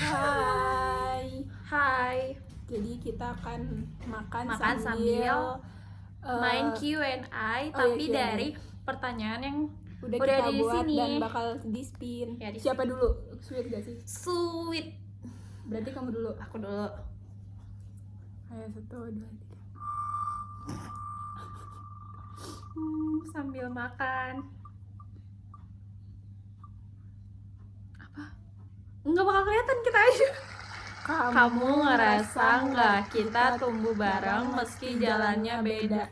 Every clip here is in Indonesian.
Hai. Hai. Jadi kita akan makan sambil main eh, Q&A, oh tapi iya, Q&A. dari pertanyaan yang udah udah kita di buat sini. dan bakal di spin. Ya, di Siapa dulu? Sweet gak sih? Sweet. Berarti kamu dulu. Aku dulu. Ayo 1, 2, 3. Sambil makan. Apa? Nggak bakal kelihatan kita aja. Kamu ngerasa nggak kita tumbuh bareng meski jalannya beda?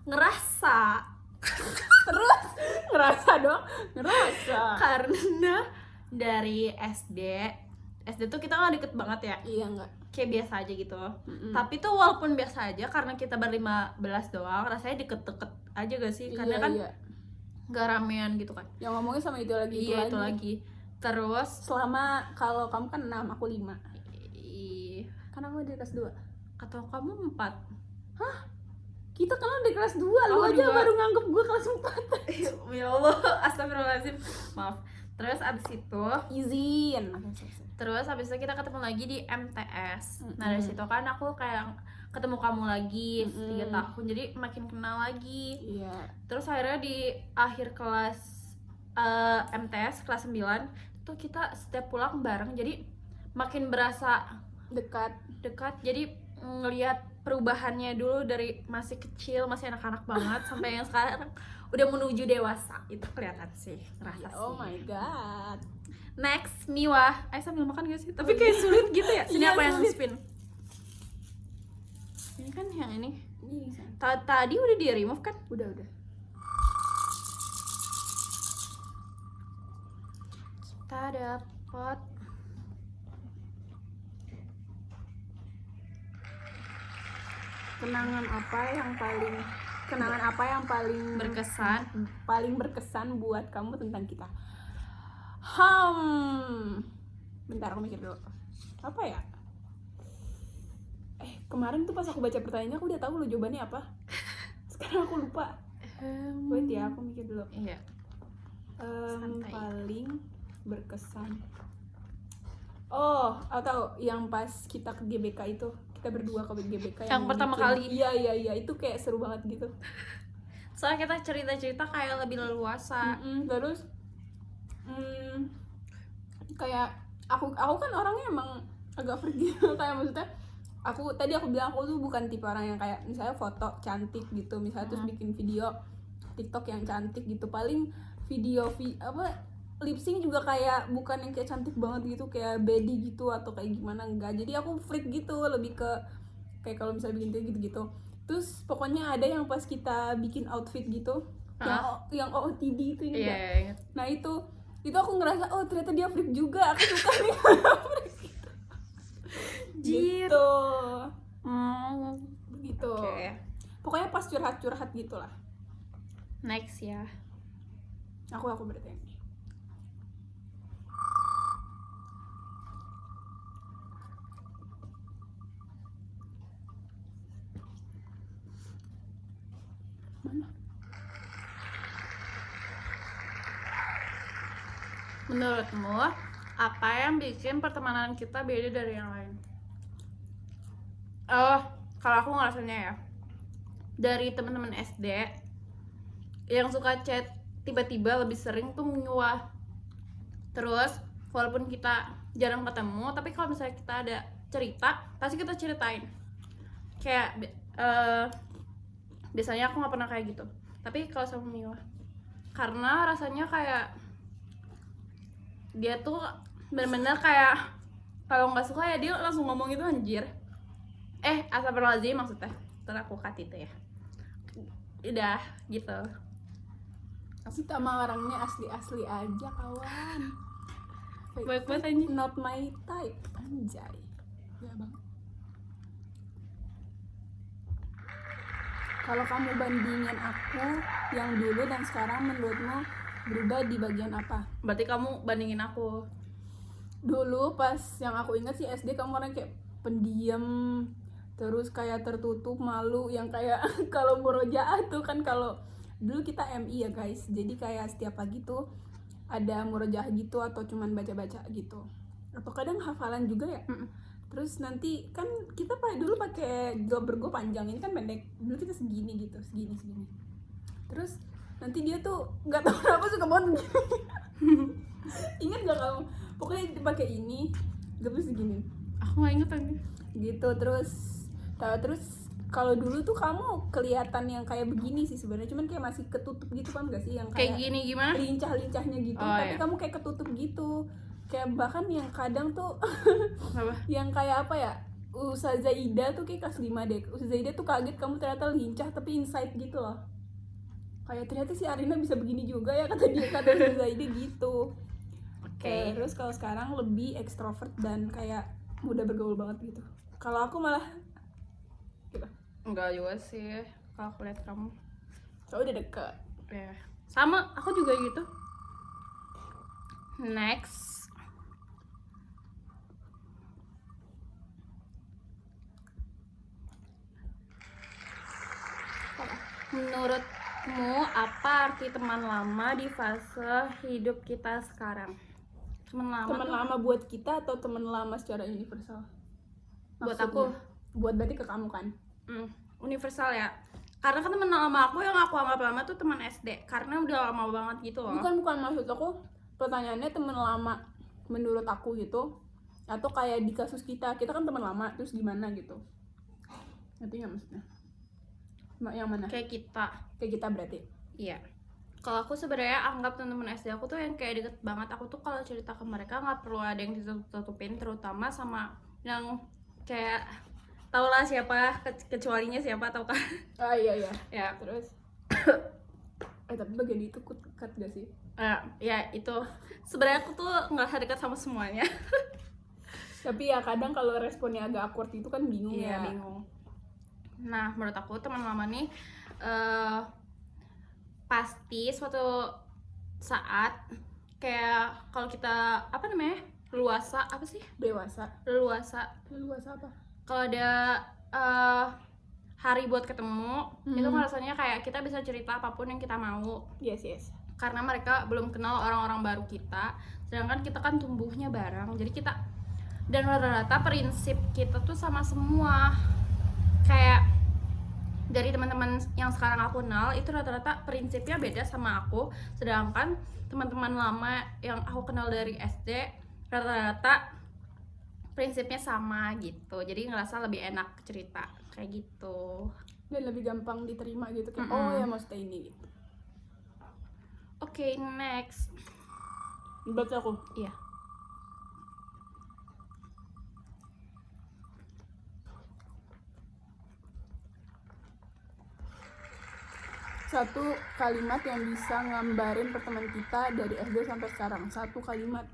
Ngerasa. Terus ngerasa dong, ngerasa. Karena dari SD tuh kita nggak deket banget ya. Iya nggak? Kayak biasa aja gitu. Tapi tuh walaupun biasa aja, karena kita ber-15 doang, rasanya deket-deket aja gak sih? Karena kan gak ramean gitu kan. Yang ngomongnya sama itu lagi. Iya, itu lagi. Terus selama, kalau kamu kan 6, aku 5. Kan aku di kelas 2. Kata kamu 4. Hah? Kita kenal di kelas 2, lu aja juga baru nganggep gue kelas 4. Ya Allah, astagfirullahaladzim. Maaf. Terus abis itu izin. Terus abis itu kita ketemu lagi di MTS. Nah dari situ kan aku kayak ketemu kamu lagi 3 tahun, jadi makin kenal lagi. Iya. Terus akhirnya di akhir kelas MTS kelas 9 tuh kita setiap pulang bareng, jadi makin berasa dekat. Jadi ngelihat perubahannya dulu dari masih kecil, masih anak-anak banget sampai yang sekarang udah menuju dewasa. Itu kelihatan sih, ngerasa sih. Oh my god. Next, Miwa. Ayo sambil makan gak sih? Tapi kayak sulit gitu ya. Sini apa yang spin? Ini kan yang ini. Tadi udah di remove kan? Udah. Kita dapat kenangan apa yang paling berkesan buat kamu tentang kita? Bentar, aku mikir dulu. Apa ya? Kemarin tuh pas aku baca pertanyaannya aku udah tahu lo jawabannya apa. Sekarang aku lupa. Wait ya, aku mikir dulu. Iya. Paling berkesan. Oh, aku tahu yang pas kita ke GBK itu. Kita berdua ke GBK yang pertama kali. Iya, itu kayak seru banget gitu. Soalnya kita cerita-cerita kayak lebih leluasa. Terus kayak aku kan orangnya emang agak freak gitu. Kayak maksudnya aku bilang aku tuh bukan tipe orang yang kayak misalnya foto cantik gitu, misalnya terus bikin video TikTok yang cantik gitu. Paling video lip sync juga kayak bukan yang kayak cantik banget gitu, kayak body gitu atau kayak gimana, enggak. Jadi aku freak gitu, lebih ke kayak kalau misalnya bikin kayak gitu. Terus pokoknya ada yang pas kita bikin outfit gitu, yang OOTD itu ini enggak? Nah itu aku ngerasa oh ternyata dia freak juga, aku suka nih freak gitu. Begitu. Pokoknya pas curhat gitulah. Next ya. Aku berarti. Mana? Menurutmu apa yang bikin pertemanan kita beda dari yang lain? Kalau aku ngerasanya ya, dari teman-teman SD yang suka chat tiba-tiba lebih sering tuh Miwa. Terus walaupun kita jarang ketemu, tapi kalau misalnya kita ada cerita pasti kita ceritain. Kayak biasanya aku nggak pernah kayak gitu, tapi kalau sama Miwa, karena rasanya kayak dia tuh benar-benar kayak kalau nggak suka ya dia langsung ngomong itu anjir. Astagfirullahaladzim maksudnya. Terus aku cut itu ya. Udah gitu. Kita mah orangnya asli aja kawan. Baik banget anjir. Not my type anjay. Ya bang. Kalau kamu bandingin aku yang dulu dan sekarang, menurutmu berubah di bagian apa? Berarti kamu bandingin aku. Dulu pas yang aku ingat sih SD kamu orang kayak pendiam, terus kayak tertutup, malu, yang kayak kalau murojaah tuh kan, kalau dulu kita MI ya guys, jadi kayak setiap pagi tuh ada murojaah gitu atau cuman baca-baca gitu. atau kadang hafalan juga ya. Mm-mm. Terus nanti kan kita dulu pakai jilbab panjang, ini kan pendek, dulu kita segini gitu, segini. Terus nanti dia tuh nggak tahu kenapa suka banget begini. Ingat gak kamu? Pokoknya dipakai ini, terus segini Aku nggak inget lagi. gitu. Terus kalau dulu tuh kamu kelihatan yang kayak begini sih sebenarnya, cuman kayak masih ketutup gitu kan, gak sih yang Kayak kayak gini gimana? lincah-lincahnya gitu. Oh, Tapi iya. kamu kayak ketutup gitu, kayak bahkan yang kadang tuh Apa? yang kayak apa ya, Ustazah Ida tuh kayak kelas 5 deh. Ustazah Ida tuh kaget kamu ternyata lincah tapi inside gitu loh. Kayak ternyata si Arina bisa begini juga ya, kata Ustazah Ida gitu. Oke. Terus kalau sekarang lebih ekstrovert dan kayak mudah bergaul banget gitu. Kalau aku malah gitu. Enggak juga sih kalau aku lihat kamu. Soalnya udah deket. Ya. Sama, aku juga gitu. Next. Menurutmu apa arti teman lama di fase hidup kita sekarang? Teman lama Teman tuh lama buat kita atau teman lama secara universal? buat Maksudnya, aku buat berarti ke kamu kan? universal ya. Karena kan teman lama aku yang aku anggap lama tuh teman SD. Karena udah lama banget gitu loh. Bukan maksud aku, pertanyaannya teman lama menurut aku gitu, atau kayak di kasus kita kan teman lama terus gimana gitu? Ngerti nggak maksudnya? Yang mana? Kayak kita. Kayak kita berarti. Iya. Kalau aku sebenarnya anggap teman-teman SD aku tuh yang kayak deket banget. Aku tuh kalau cerita ke mereka nggak perlu ada yang ditutupin, terutama sama yang kayak tau lah siapa, kecualinya siapa tau kan? Ah iya. Ya. Terus tapi bagian itu cut gak sih? Ya itu sebenarnya aku tuh nggak dekat sama semuanya. Tapi ya kadang kalau responnya agak awkward itu kan bingung. Iya, ya. bingung. Nah, menurut aku teman lama nih pasti suatu saat kayak kalau kita apa namanya? Leluasa apa sih? Dewasa Leluasa. apa? Kalau ada hari buat ketemu, itu rasanya kayak kita bisa cerita apapun yang kita mau. Yes. Karena mereka belum kenal orang-orang baru kita, sedangkan kita kan tumbuhnya bareng. Jadi kita dan rata-rata prinsip kita tuh sama semua. Kayak dari teman-teman yang sekarang aku kenal itu rata-rata prinsipnya beda sama aku, sedangkan teman-teman lama yang aku kenal dari SD rata-rata prinsipnya sama gitu. Jadi ngerasa lebih enak cerita kayak gitu. Dan lebih gampang diterima gitu kayak oh ya maksudnya ini gitu. Oke, next. Berarti aku. Iya. Satu kalimat yang bisa ngambarin pertemanan kita dari SD sampai sekarang. Satu kalimat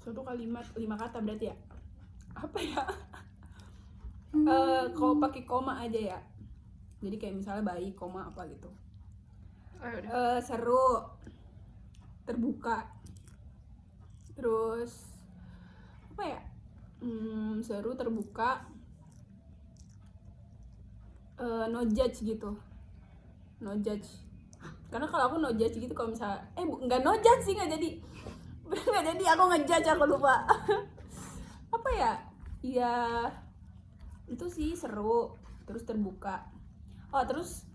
5 kata berarti ya. Apa ya? Kalau pakai koma aja ya. Jadi kayak misalnya bayi koma apa gitu. Seru, terbuka, terus apa ya? Seru, terbuka, no judge gitu. No judge. Karena kalau aku no judge gitu, kalau misalnya nggak no judge sih, nggak jadi aku ngejudge, aku lupa. Apa ya? Ya itu sih, seru, terus terbuka. Terus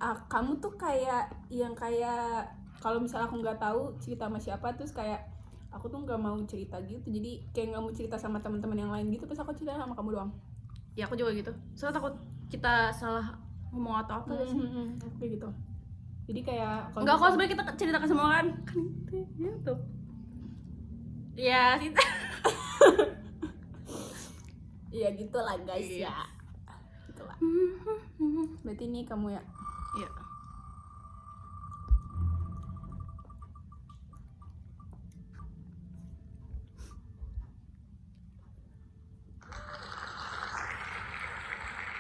kamu tuh kayak yang kayak kalau misalnya aku nggak tahu cerita sama siapa, terus kayak aku tuh nggak mau cerita gitu, jadi kayak nggak mau cerita sama teman-teman yang lain gitu, pas aku cerita sama kamu doang. Ya aku juga gitu. Soalnya takut kita salah ngomong atau apa sih. Kayak gitu. Jadi kayak Enggak, kalau sebenarnya kita cerita ke semua kan gitu. Ya kita. Iya gitulah guys. Iya. Ya gitulah. Berarti ini kamu ya. Iya.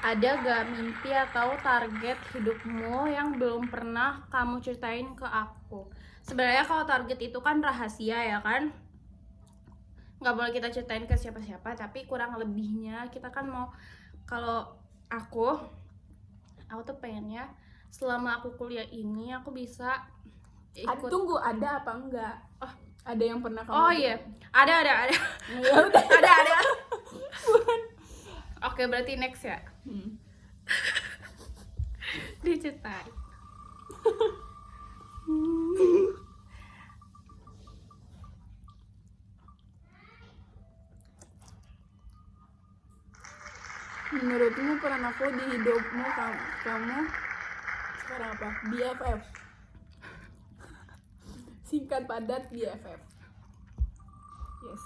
Ada gak mimpi atau target hidupmu yang belum pernah kamu ceritain ke aku? Sebenarnya kalau target itu kan rahasia ya kan, nggak boleh kita ceritain ke siapa-siapa. Tapi kurang lebihnya kita kan mau, kalau aku tuh pengennya selama aku kuliah ini aku bisa ikut. Tunggu, ada apa enggak? Ada yang pernah kamu Oh iya, ada. Ya udah. ada. Oke, berarti next ya. Diceritain. Menurutmu peran aku di hidupmu, kamu sekarang apa? BFF. Singkat padat BFF. Yes.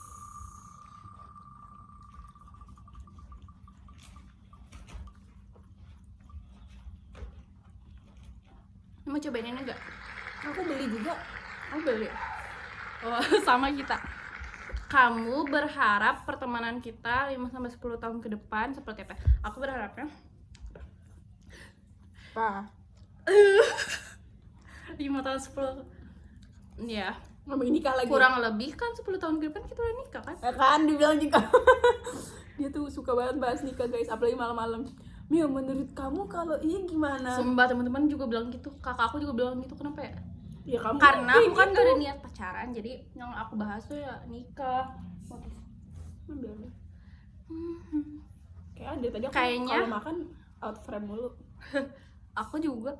Mau cobain ini enggak? Aku beli juga. Oh, beli. Oh, sama kita. Kamu berharap pertemanan kita 5-10 tahun ke depan seperti apa? Aku berharapnya Apa? 5 tahun 10. Ya, Ngomong nikah lagi. kurang lebih kan 10 tahun ke depan kita udah nikah kan? Ya kan dibilang juga. Dia tuh suka banget bahas nikah guys, apalagi malam-malam. Mia, menurut kamu kalau ini gimana? Sumpah, teman-teman juga bilang gitu, kakak aku juga bilang gitu. Kenapa ya? Ya kamu Karena aku kan gitu. gak ada niat pacaran, jadi yang aku bahas tuh ya nikah. Ambil. Kayak ada tadi aku Kayaknya- kalau makan out frame mulu. Aku juga.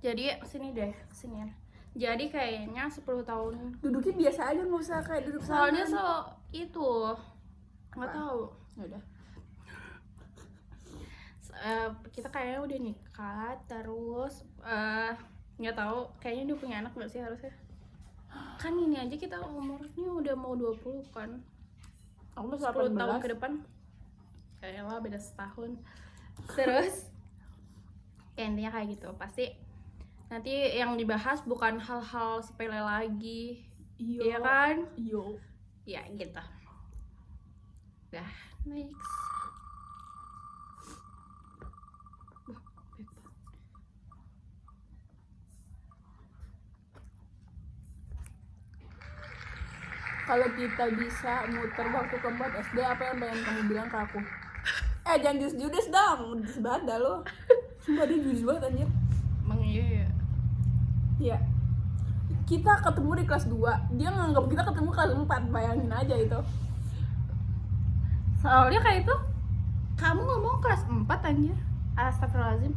Jadi sini deh, sini ya. Jadi kayaknya 10 tahun. Duduknya biasa aja, nggak usah kayak duduk Soalnya sana. itu nggak Apa? tahu. Ya udah. Kita kayaknya udah nikah, terus nggak tahu, kayaknya udah punya anak nggak sih harusnya? Kan ini aja kita umurnya udah mau 20 kan. Aku masih 10 tahun 18. ke depan kayaknya lah beda setahun. Terus ya intinya kayak gitu. Pasti nanti yang dibahas bukan hal-hal sepele lagi. Iya kan? Yo. Ya gitu. Dah, next. Kalau kita bisa muter waktu ke 4 SD, apa yang pengen kamu bilang ke aku? Jangan judes-judes dong, judes banget dah lo. Sumpah dia judes banget anjir. Emang iya ya. Iya. Kita ketemu di kelas 2, dia nganggap kita ketemu kelas 4, bayangin aja itu. Soalnya kayak itu, kamu ngomong kelas 4 anjir. Astagfirullahaladzim.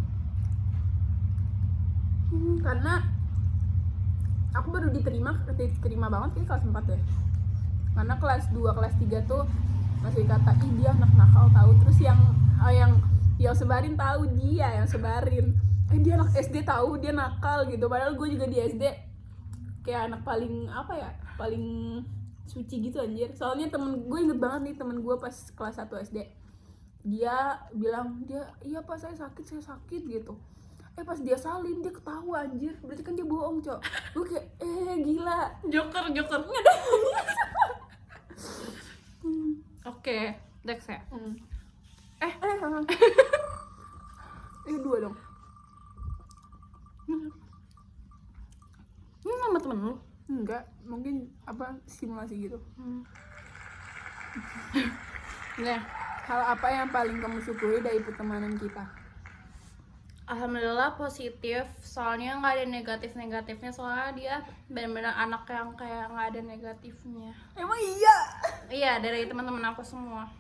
Karena aku baru diterima banget kayak kelas 4 deh. Karena kelas 2, kelas 3 tuh masih kata, ih dia anak nakal tahu. Terus yang sebarin tahu dia yang sebarin. Dia anak SD tahu dia nakal gitu. Padahal gue juga di SD kayak anak paling apa ya? Paling suci gitu anjir. Soalnya temen gue, inget banget nih temen gue pas kelas 1 SD. Dia bilang, iya pak saya sakit gitu. Pas dia salin dia ketawa anjir. Berarti kan dia bohong, Cok. Gue kayak gila. Joker. Oke, next ya. Dua dong. Ini nama temen lu? Enggak, mungkin apa simulasi gitu. Nah, Hal apa yang paling kamu syukuri dari pertemanan kita? alhamdulillah positif. Soalnya nggak ada negatifnya. Soalnya dia benar-benar anak yang kayak nggak ada negatifnya. Emang iya? Iya, dari teman-teman aku semua.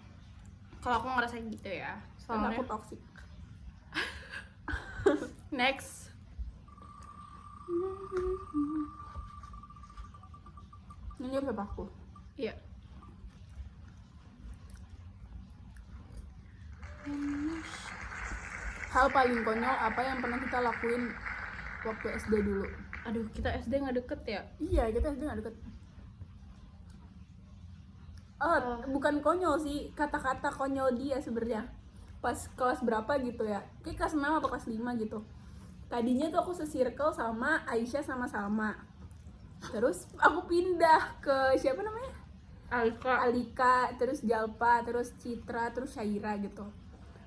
Kalau aku ngerasa gitu ya. Karena Soalnya aku toksik. next. Ini siapa aku? Iya. Hal paling konyol apa yang pernah kita lakuin waktu SD dulu? Aduh, kita SD nggak deket ya? Iya, kita SD gak deket. Bukan konyol sih, kata-kata konyol dia sebenarnya. Pas kelas berapa gitu ya? Kayak kelas 6 atau kelas 5 gitu. Tadinya tuh aku se-circle sama Aisyah sama Salma. Terus aku pindah ke siapa namanya? Alika, terus Jalpa, terus Citra, terus Syaira gitu.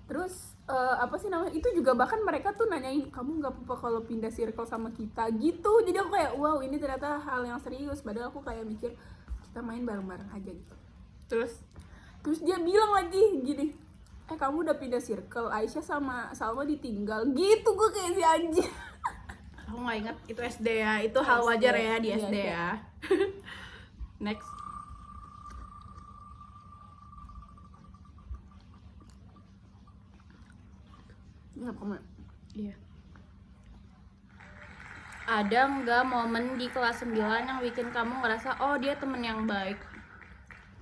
Terus apa sih namanya? Itu juga bahkan mereka tuh nanyain, kamu nggak apa-apa kalau pindah circle sama kita gitu. Jadi aku kayak wow, ini ternyata hal yang serius. Padahal aku kayak mikir kita main bareng-bareng aja gitu. Terus dia bilang lagi gini, kamu udah pindah circle, Aisyah sama Salma ditinggal gitu. Gue kayak si anjing. Aku nggak ingat itu SD ya, itu hal wajar ya di Iya, SD iya. ya. Next. Ngap kamu. Iya. Ada nggak momen di kelas 9 yang bikin kamu ngerasa oh dia temen yang baik?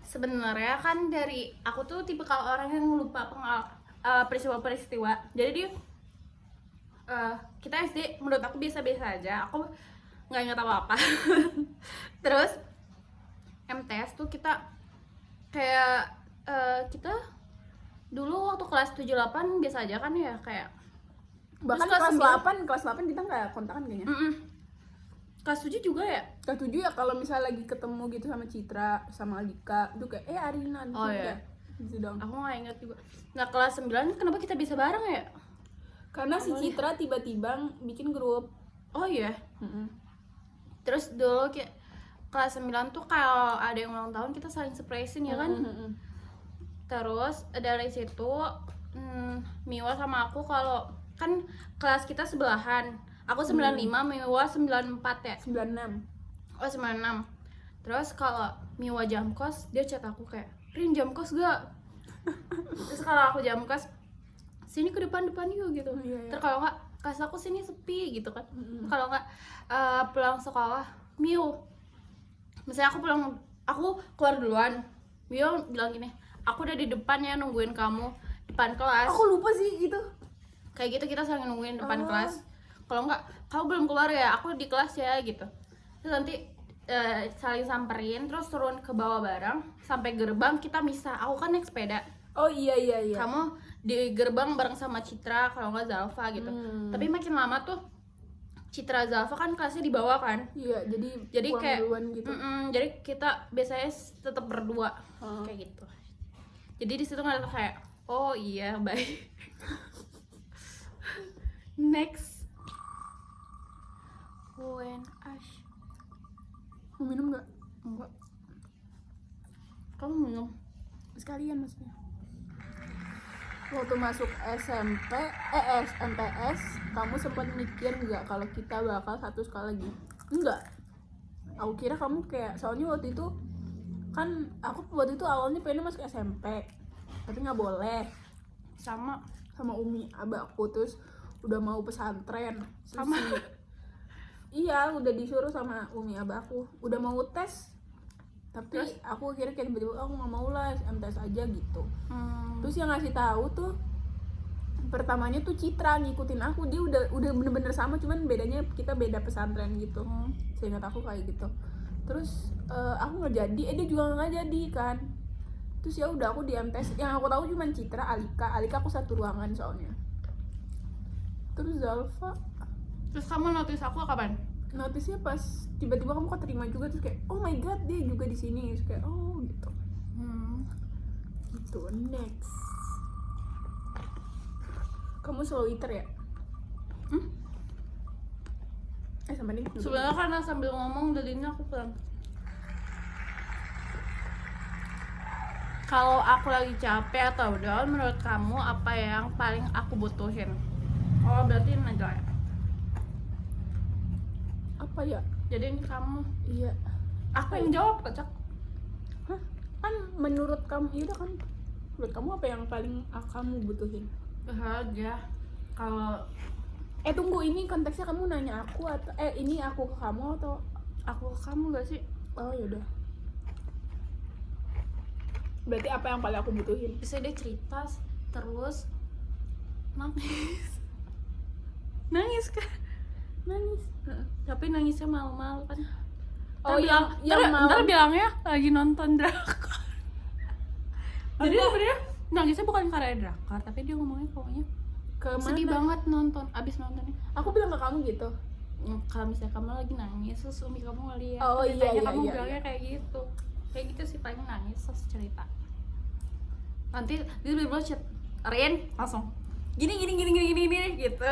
Sebenarnya kan dari aku tuh tipe kalau orang yang lupa peristiwa-peristiwa. Jadi dia kita SD menurut aku biasa-biasa aja. Aku nggak ingat apa-apa. Terus MTS tuh kita kayak kita dulu waktu kelas 7-8 biasa aja kan ya kayak Bahkan terus kelas 8 kita nggak kontakan kayaknya. Kelas 7 juga ya? Kelas 7 ya kalau misalnya lagi ketemu gitu sama Citra, sama Alika, itu kayak Arina Oh, iya. gitu dong. Aku nggak ingat juga. Nah kelas 9 kenapa kita bisa bareng ya? Karena si Citra tiba-tiba bikin grup. Oh iya. Mm-mm. Terus dulu kayak kelas 9 tuh kalau ada yang ulang tahun kita saling surprisein ya kan? Mm-mm. Terus dari situ Miwa sama aku kalau kan kelas kita sebelahan. Aku 95, Miwa 94 ya. 96. Oh 96. Terus kalau Miwa jam kos, dia chat aku kayak, "Rin jam kos gak?" Terus kalau aku jam kos, "Sini ke depan-depan yuk" gitu. Iya, iya. Terus kalau nggak, kelas aku sini sepi gitu kan. Mm-mm. Kalau nggak pulang sekolah, Miu. Misalnya aku keluar duluan. Miu bilang gini, "Aku udah di depan ya nungguin kamu depan kelas." Aku lupa sih gitu. Kayak gitu kita saling nungguin depan Oh. kelas. Kalau nggak, "Kamu belum keluar ya, aku di kelas ya" gitu. Terus nanti saling samperin, terus turun ke bawah bareng sampai gerbang kita misah. Aku kan naik sepeda, Oh iya. kamu di gerbang bareng sama Citra, kalau nggak Zalfa gitu. Tapi makin lama tuh Citra Zalfa kan kelasnya di bawah kan. Iya, jadi pulang kayak duluan gitu. jadi kita biasanya tetap berdua Oh. kayak gitu. Jadi di situ nggak kayak oh iya baik. Next. When Ash. Mau minum nggak? Enggak. Kamu minum? Sekalian maksudnya. Waktu masuk SMP, MTS, kamu sempat mikir nggak kalau kita bakal satu sekolah lagi? Enggak. Aku kira kamu kayak, soalnya waktu itu kan aku waktu itu awalnya pengen masuk SMP, tapi nggak boleh Sama. Umi abakku, terus udah mau pesantren. Terus Sama. Iya, udah disuruh sama Umi abakku, udah mau tes, tapi Terus? aku kira kayak tiba-tiba aku nggak mau lah, MTS aja gitu. Hmm. Terus yang ngasih tahu tuh pertamanya tuh Citra ngikutin aku, dia udah bener-bener sama, cuman bedanya kita beda pesantren gitu. Seingat aku kayak gitu. Terus aku nggak jadi, dia juga nggak jadi kan. Terus ya udah aku di MTS, yang aku tahu cuman Citra, Alika aku satu ruangan soalnya. Terus Zalfa Terus kamu notice aku kapan? notice-nya pas tiba-tiba kamu keterima juga, terus kayak oh my god dia juga di sini, terus kayak oh gitu. Gitu. Next, kamu slow eater ya? Sama nih dulu. Sebenarnya karena sambil ngomong jadinya aku pulang. Kalau aku lagi capek atau down, menurut kamu apa yang paling aku butuhin? Oh berarti Najla ya? Apa ya? Jadi ini kamu. Iya. Aku yang jawab kocak. Hah? Kan menurut kamu, iya udah kan. Menurut kamu apa yang paling kamu butuhin? Bahagia. Kalau Tunggu, ini konteksnya kamu nanya aku atau ini aku ke kamu atau aku ke kamu gak sih? oh yaudah. Berarti apa yang paling aku butuhin? Bisa dia cerita terus nangis. Nangis kan? Nangis. Tapi nangisnya malu-malu kan. Oh, yang malam. Ntar bilangnya lagi nonton drakor. Jadi sebenarnya nangisnya bukan karena drakor, tapi dia ngomongnya pokoknya Ke sedih mana? banget nonton, abis nontonnya. Aku bilang ke kamu gitu. Kalau misalnya kamu lagi nangis, terus umi kamu ngeliat, Oh, terus iya, ditanya, iya, kamu iya, bilangnya kayak gitu. Kayak gitu sih paling nangis, terus cerita. Nanti dia tiba-tiba chat, Rin, langsung gini gitu.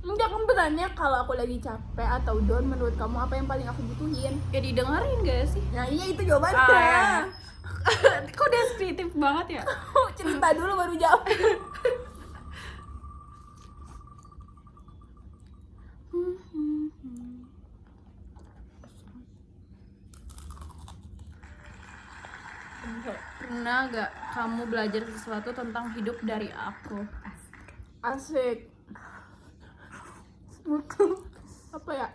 Enggak, kamu bertanya kalau aku lagi capek atau down, menurut kamu apa yang paling aku butuhin? Ya didengerin gak sih? Nah iya itu jawabannya. Ah, ya. Kok deskriptif banget ya? Cerita dulu baru jawab. Pernah gak kamu belajar sesuatu tentang hidup dari aku? Asik. Apa ya?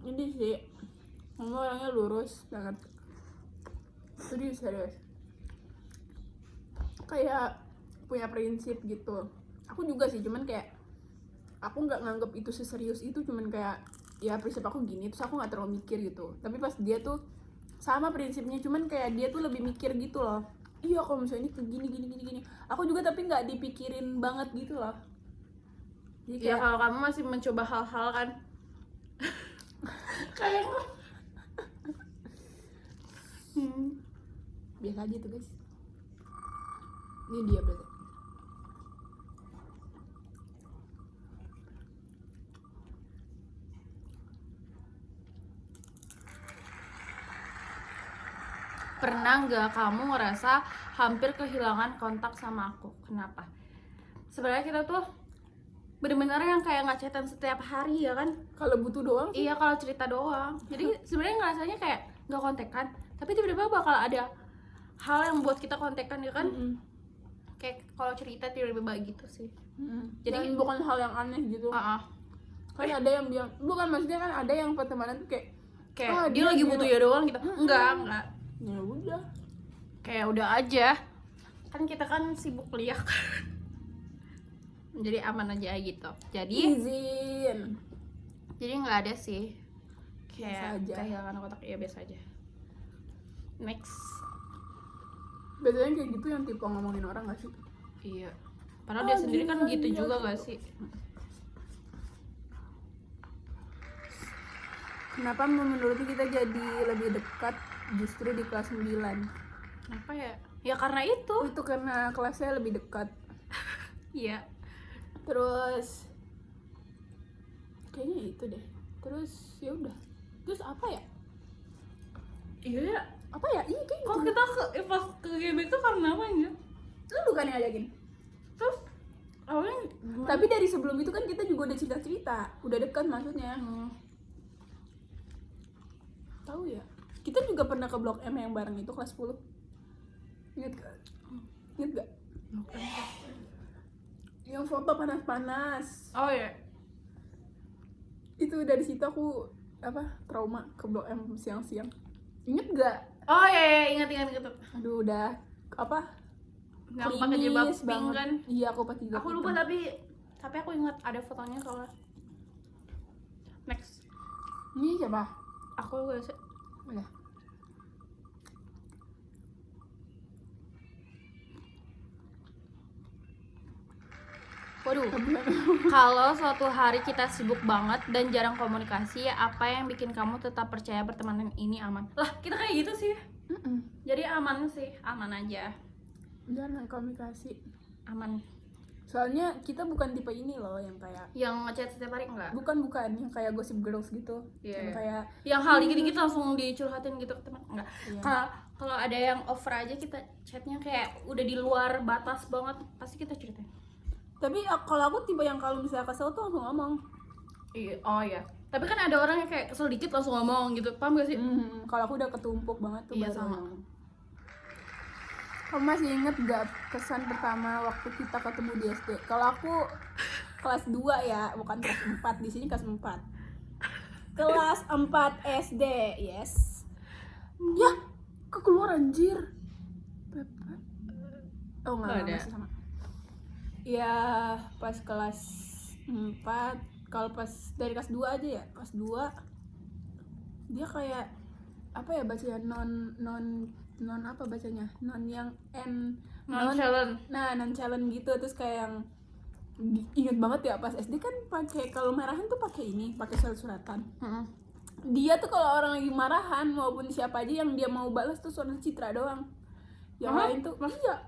Ini sih, kamu orangnya lurus banget. Serius. Kayak punya prinsip gitu. Aku juga sih, cuman kayak aku nggak nganggep itu seserius itu, cuman kayak ya prinsip aku gini, terus aku nggak terlalu mikir gitu. Tapi pas dia tuh sama prinsipnya, cuman kayak dia tuh lebih mikir gitu loh. Iya, kalau misalnya ini kayak gini. Aku juga tapi nggak dipikirin banget gitu loh. Jadi Ya kayak kalau kamu masih mencoba hal-hal kan kayak biasa aja tuh guys. Ini dia berarti. Pernah nggak kamu ngerasa hampir kehilangan kontak sama aku? Kenapa? Sebenarnya kita tuh bener-bener yang kayak nggak chatan setiap hari ya kan? Kalau butuh doang sih. Iya, kalau cerita doang. Jadi sebenarnya ngerasanya kayak nggak kontekan, tapi tiba-tiba bakal ada hal yang buat kita kontekan ya kan? Kayak kalau cerita tiba-tiba gitu sih. Jadi bukan hal yang aneh gitu. Kan ada yang bilang, bukan maksudnya kan ada yang pertemanan tuh kayak Kayak dia lagi butuh ya doang gitu. Enggak. Ya udah. Kayak udah aja. Kan kita kan sibuk kuliah kan. Jadi aman aja gitu. Jadi Izin. nggak ada sih Biasa kayak aja. kehilangan kontak, ya biasa aja. Next. Biasanya kayak gitu yang tipe ngomongin orang gak sih? Iya. Padahal dia sendiri kan gila, gitu iya, juga gitu. gak sih? Kenapa menurut kita jadi lebih dekat justru di kelas 9? Kenapa ya? Ya karena itu. Itu karena kelasnya lebih dekat. Iya. Terus kayaknya itu deh. Terus ya udah. Terus apa ya? Iya. Apa ya? Iya kayak Kok gitu. kita pas ke game itu karena apa ya? Lu bukan yang ngajakin. Terus awalnya Tapi dari sebelum itu kan kita juga udah cerita-cerita. Udah dekat maksudnya. Tahu ya? Kita juga pernah ke Blok M yang bareng itu kelas 10. Ingat gak? Yang foto panas-panas. Oh ya. Itu dari situ aku trauma ke Blok M siang-siang. Ingat gak? Oh ya, ingat. Aduh udah Yang pakai jilbab klimis pink kan? Iya, aku pakai jilbab Aku lupa tapi aku ingat ada fotonya soalnya. Next. Ini siapa? Aku gak sih. Udah. Waduh. Kalau suatu hari kita sibuk banget dan jarang komunikasi, apa yang bikin kamu tetap percaya pertemanan ini aman? Lah, kita kayak gitu sih. Jadi aman sih, aman aja. Jangan komunikasi. Aman. Soalnya kita bukan tipe ini loh yang kayak Yang ngechat setiap hari enggak? bukan yang kayak gossip girls gitu. Iya. Yang kayak Yang hal dikit-dikit langsung dicurhatin gitu ke teman. Enggak. Iya. Kalau ada yang over aja kita chatnya kayak udah di luar batas banget, pasti kita ceritain. tapi kalau aku tipe yang kalau misalnya kesel tuh langsung ngomong. Iya, oh iya. Tapi kan ada orang yang kayak kesel dikit langsung ngomong gitu, paham gak sih? Kalau aku udah ketumpuk banget tuh Iya, baru sama. ngomong. Kamu masih inget gak kesan pertama waktu kita ketemu di SD? Kalau aku kelas 2 ya, bukan kelas 4. Di sini kelas 4. Kelas 4 SD, yes. Ya, keluar anjir. Oh Nggak enggak, ada. masih sama. Ya, pas kelas 4, kalau pas dari kelas 2 aja ya, kelas 2 dia kayak apa ya bacanya non apa bacanya? Non yang Non-challenge. Nah, non-challenge gitu, terus kayak yang inget banget ya pas SD kan pakai kalau marahan tuh pakai ini, pakai surat-suratan. Dia tuh kalau orang lagi marahan maupun siapa aja yang dia mau balas tuh surat Citra doang. Yang lain tuh iya.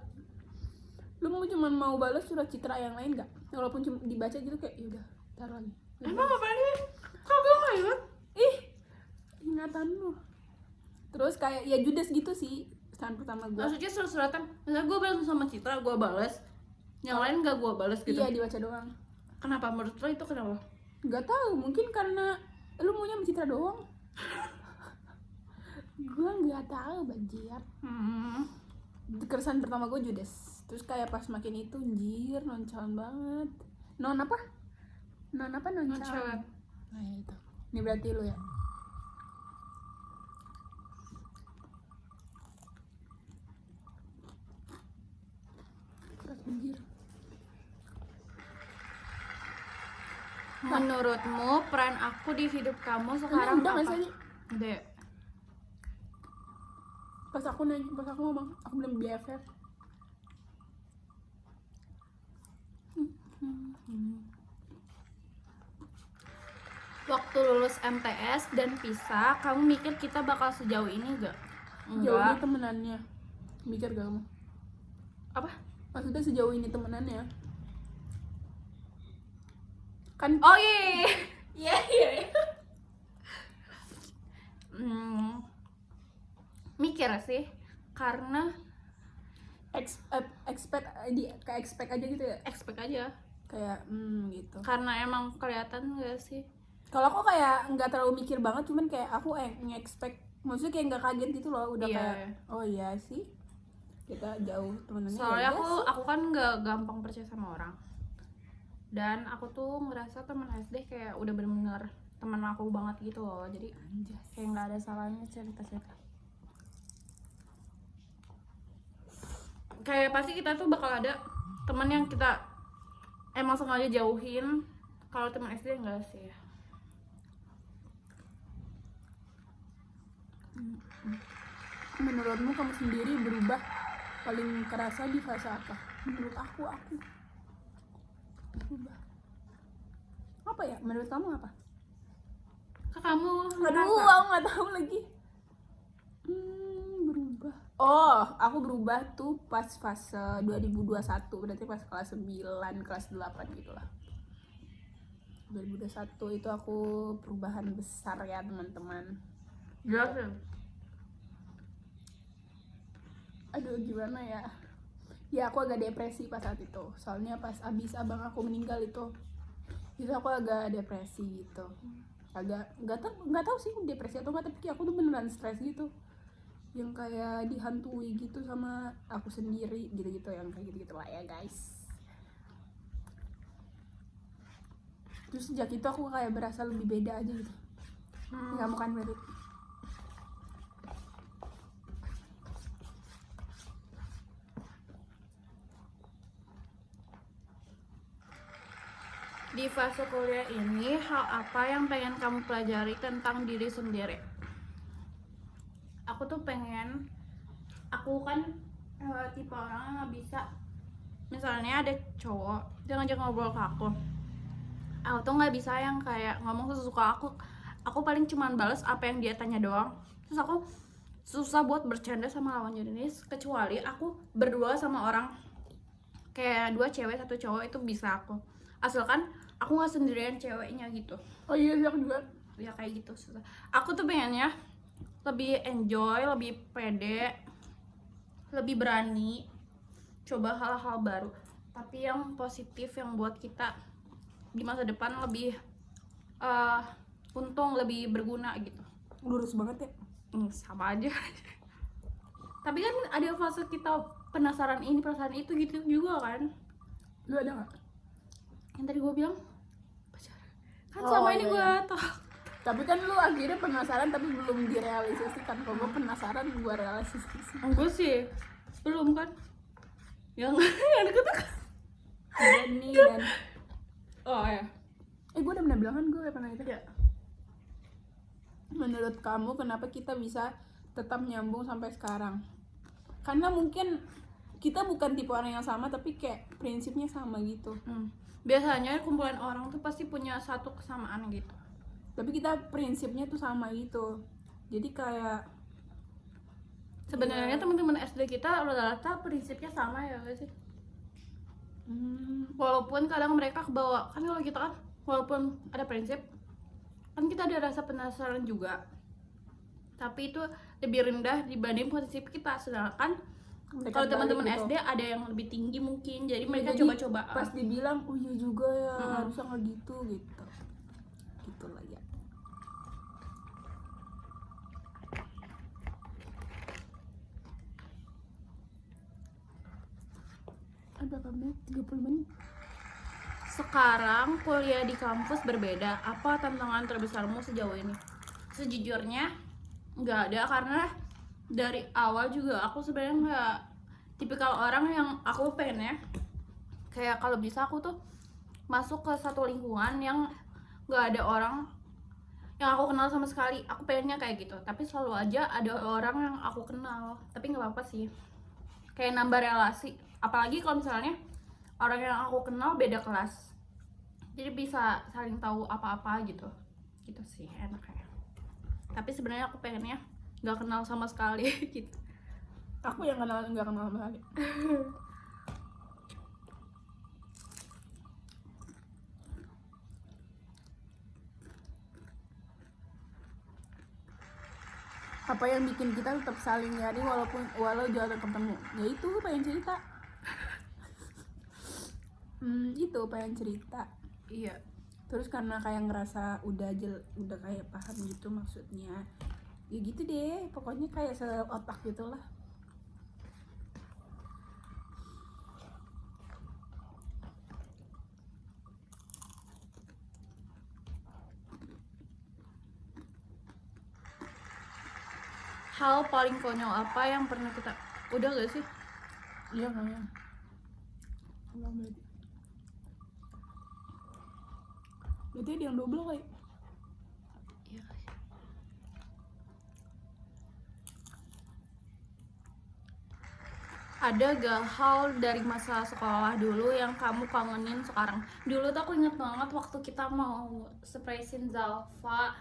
Lu mau balas surat Citra yang lain gak? Walaupun cuma dibaca gitu kayak yaudah taruh lagi. Emang apa nih? Kok gue gak ingat? Ih, ingatan lu. Terus kayak ya judes gitu sih kesan pertama gue. Maksudnya surat-suratan, misalnya gue balas sama Citra, gue balas, yang lain gak gue balas gitu. Iya, dibaca doang. Kenapa menurut lo itu kenapa? Gak tahu, mungkin karena lu maunya sama Citra doang. Gue nggak tahu banjir. Keresahan pertama gue Judas. Terus kayak pas makin itu anjir noncalan banget. Non apa? Noncalan. Noncalan. Nah itu. Ini berarti lu ya. Keras banjir. Menurutmu peran aku di hidup kamu sekarang udah apa? nggak sih? Udah. Pas aku ngomong, aku belum BFF. Waktu lulus MTS dan pisah, kamu mikir kita bakal sejauh ini gak? Sejauh ini temenannya. Mikir gak kamu? Apa? Maksudnya sejauh ini temenannya. Kan Oh iya. Iya. Mikir sih, karena expect aja gitu ya. expect aja. Kayak gitu. Karena emang kelihatan gak sih? Kalau aku kayak nggak terlalu mikir banget, cuman kayak aku nge-expect, maksudnya kayak nggak kaget gitu loh, udah Iya. kayak oh iya sih kita jauh temenannya. Soalnya ya udah aku kan gak gampang percaya sama orang. Dan aku tuh ngerasa teman SD kayak udah bener-bener teman aku banget gitu loh. Jadi Anjas. kayak nggak ada salahnya cerita-cerita. Kayak pasti kita tuh bakal ada teman yang kita emang sengaja jauhin. Kalau teman SD enggak sih. Menurutmu kamu sendiri berubah paling kerasa di fase apa? Menurut aku berubah. Apa ya? Menurut kamu apa? Kamu Aduh, ngerasa? aku nggak tahu lagi. Berubah. Oh, aku berubah tuh pas fase 2021, berarti pas kelas 9, kelas 8 gitu lah. 2021 itu aku perubahan besar ya teman-teman. Jelas ya? Aduh gimana ya? Ya aku agak depresi pas saat itu. Soalnya pas abis abang aku meninggal itu aku agak depresi gitu. Agak nggak tahu sih depresi atau nggak, tapi aku tuh beneran stres gitu. Yang kayak dihantui gitu sama aku sendiri gitu-gitu, yang kayak gitu-gitu lah ya guys. Terus sejak itu aku kayak berasa lebih beda aja gitu. Kamu kan berarti. Di fase kuliah ini, hal apa yang pengen kamu pelajari tentang diri sendiri? Aku tuh pengen, aku kan tipe orang yang gak bisa, misalnya ada cowok dia ngajak ngobrol ke aku tuh nggak bisa yang kayak ngomong sesuka aku paling cuman bales apa yang dia tanya doang. Terus aku susah buat bercanda sama lawan jenis, kecuali aku berdua sama orang kayak 2 cewek 1 cowok itu bisa aku, asalkan aku nggak sendirian ceweknya gitu. Oh iya sih, aku juga. Ya kayak gitu susah. Aku tuh pengennya lebih enjoy, lebih pede, lebih berani coba hal-hal baru, tapi yang positif yang buat kita di masa depan lebih untung, lebih berguna gitu. Lurus banget ya. Sama aja. Tapi kan ada fase kita penasaran ini perasaan itu gitu juga kan. Lu ada nggak? Yang tadi gue bilang pacaran kan Oh, selama ini iya, gue iya. tau. Tapi kan lu akhirnya penasaran tapi belum direalisasikan. Kalau gue penasaran, gue realisasikan. Gue sih belum kan. Yang deket tuh Dani dan oh ya. gue udah pernah bilang kan, gue pernah itu. Ya. Menurut kamu kenapa kita bisa tetap nyambung sampai sekarang? Karena mungkin kita bukan tipe orang yang sama, tapi kayak prinsipnya sama gitu. Biasanya kumpulan orang tuh pasti punya satu kesamaan gitu. Tapi kita prinsipnya tuh sama gitu. Jadi kayak Sebenarnya teman-teman SD kita rata-rata prinsipnya sama ya gak sih? Walaupun kadang mereka kebawa, kan kalau kita kan walaupun ada prinsip kan kita ada rasa penasaran juga, tapi itu lebih rendah dibanding prinsip kita. Sedangkan mereka kalau teman-teman balik gitu. SD ada yang lebih tinggi mungkin, jadi mereka Jadi, coba-coba. pas dibilang oh iya juga ya, harusnya nggak gitu gitu lah ya. berapa menit? 30 menit. Sekarang kuliah di kampus berbeda. Apa tantangan terbesarmu sejauh ini? Sejujurnya nggak ada, karena dari awal juga aku sebenarnya nggak tipikal orang yang aku pengennya kayak kalau bisa aku tuh masuk ke satu lingkungan yang nggak ada orang yang aku kenal sama sekali. Aku pengennya kayak gitu, tapi selalu aja ada orang yang aku kenal. Tapi nggak apa-apa sih, kayak nambah relasi. Apalagi kalau misalnya orang yang aku kenal beda kelas, jadi bisa saling tahu apa-apa gitu. Gitu sih enaknya. Tapi sebenarnya aku pengennya nggak kenal sama sekali gitu. Aku yang nggak kenal sama sekali. Apa yang bikin kita tetap saling nyari walau jauh ketemu? Ya itu pengen cerita. Itu pengen cerita. Iya. Terus karena kayak ngerasa udah kayak paham gitu maksudnya. Ya gitu deh, pokoknya kayak seotak gitu lah. Hal paling konyol apa yang pernah kita... Udah gak sih? Iya kayaknya. Berarti ada yang double kali. Iya. Ada gak hal dari masa sekolah dulu yang kamu kangenin sekarang? Dulu tuh aku inget banget waktu kita mau surprisein Zalfa.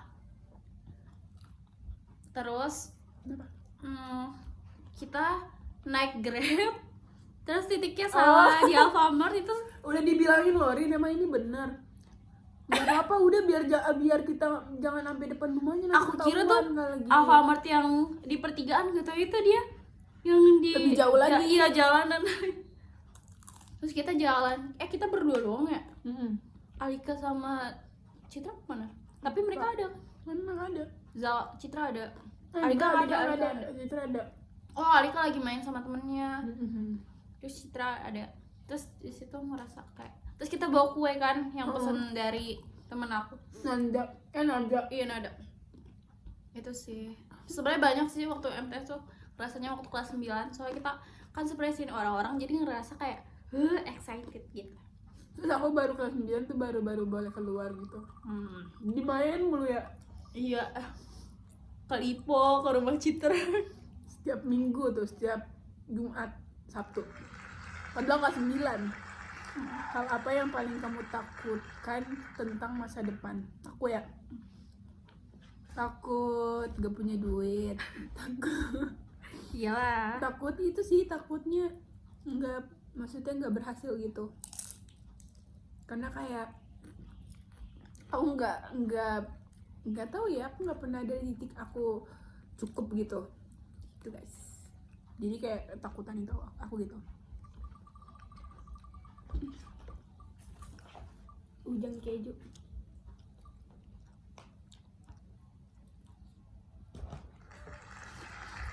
Terus Kenapa? kita naik Grab, terus titiknya salah di Alfamart itu. Udah dibilangin loh, Rin, emang ini benar. Gak apa-apa, udah biar kita jangan sampai depan rumahnya. Aku kira tuh Alfamart yang di pertigaan gitu, itu dia yang di lebih jauh lagi. Iya, jalanan. Terus kita jalan, kita berdua doang ya. Alika sama Citra mana? Tapi mereka ada. Mana ada? Citra ada. Alika Alika ada. Citra ada. Oh, Alika lagi main sama temennya. Terus Citra ada. Terus di situ merasa kayak, terus kita bawa kue kan yang pesen dari temen aku. Nanda. Iya, Nada. Itu sih. Sebenarnya banyak sih waktu MTS tuh. Rasanya waktu kelas 9, soalnya kita kan surprisein orang-orang, jadi ngerasa kayak excited gitu. Terus aku baru kelas 9 tuh baru boleh keluar gitu. Dimain mulu ya. Iya. Ke Lipo, ke rumah Citra. Setiap minggu tuh, setiap Jumat, Sabtu. Padahal kelas 9. Hal apa yang paling kamu takutkan tentang masa depan? Aku ya takut gak punya duit. Iyalah. Takut itu sih, takutnya maksudnya nggak berhasil gitu. Karena kayak aku nggak tahu ya, aku nggak pernah ada di titik aku cukup gitu guys. Jadi kayak ketakutan itu aku gitu. Ujang keju.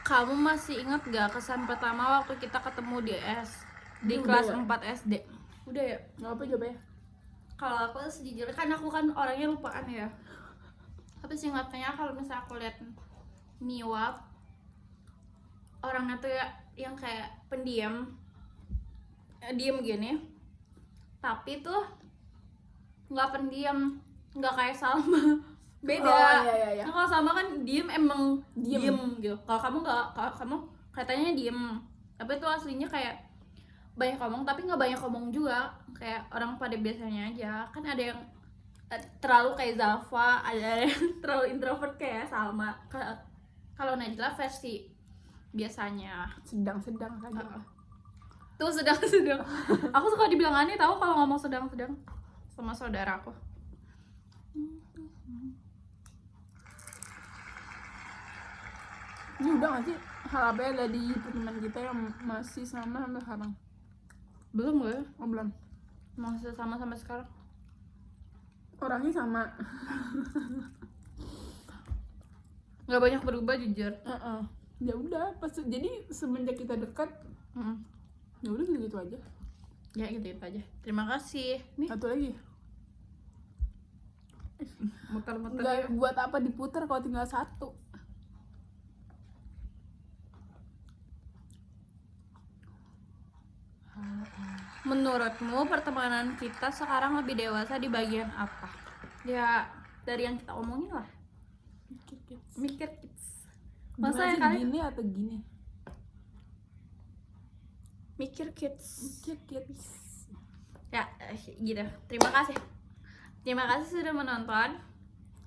Kamu masih ingat gak kesan pertama waktu kita ketemu di kelas ya? 4 SD? Udah ya? Nggak apa jawabnya? Kalau aku sejujurnya kan aku kan orangnya lupaan ya. Tapi seingatnya kalau misalnya aku lihat Niwa, orangnya tuh ya yang kayak pendiam, diem gini. Tapi tuh nggak pendiam, nggak kayak Salma. Beda. Oh, iya. Nah, kalau Salma kan diem, emang Diem. gitu. Kalau kamu nggak, kamu kelihatannya diem, tapi tuh aslinya kayak banyak ngomong, tapi nggak banyak ngomong juga, kayak orang pada biasanya aja. Kan ada yang terlalu kayak Zalfa, ada yang terlalu introvert kayak Salma. Kalau Najla versi biasanya Sedang-sedang saja. tuh sedang-sedang. Aku suka dibilang aneh tahu kalau ngomong sedang-sedang sama saudaraku. Ini udah gak sih hal apa yang ada di pertemanan kita yang masih sama sampai sekarang? Belum gue, Oh belum. masih sama sampai sekarang. Orangnya sama. Nggak banyak berubah jujur. Ya udah, jadi semenjak kita dekat, ya udah gitu aja. Ya gitu aja. Terima kasih. Nih Satu lagi. muter-muter. Enggak, buat apa diputar kalau tinggal satu? Menurutmu pertemanan kita sekarang lebih dewasa di bagian apa? Ya dari yang kita omongin lah. Mikir kids. Mikir kids. Gimana Masa ya sih, kalian gini atau gini? mikir kids. Mikir kids. Ya gitu. Terima kasih. Terima kasih sudah menonton.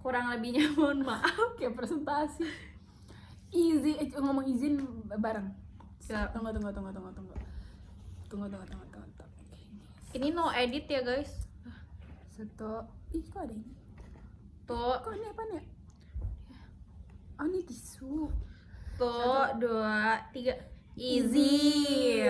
Kurang lebihnya mohon maaf. Kayak presentasi. Ngomong izin bareng. Siap. Tunggu. Oke. Ini no edit ya guys. Satu. Ih, kok ada ini? Tuh, Kok ini apa nih? Oh, ini tisu. tuh, 2, 3. Easy.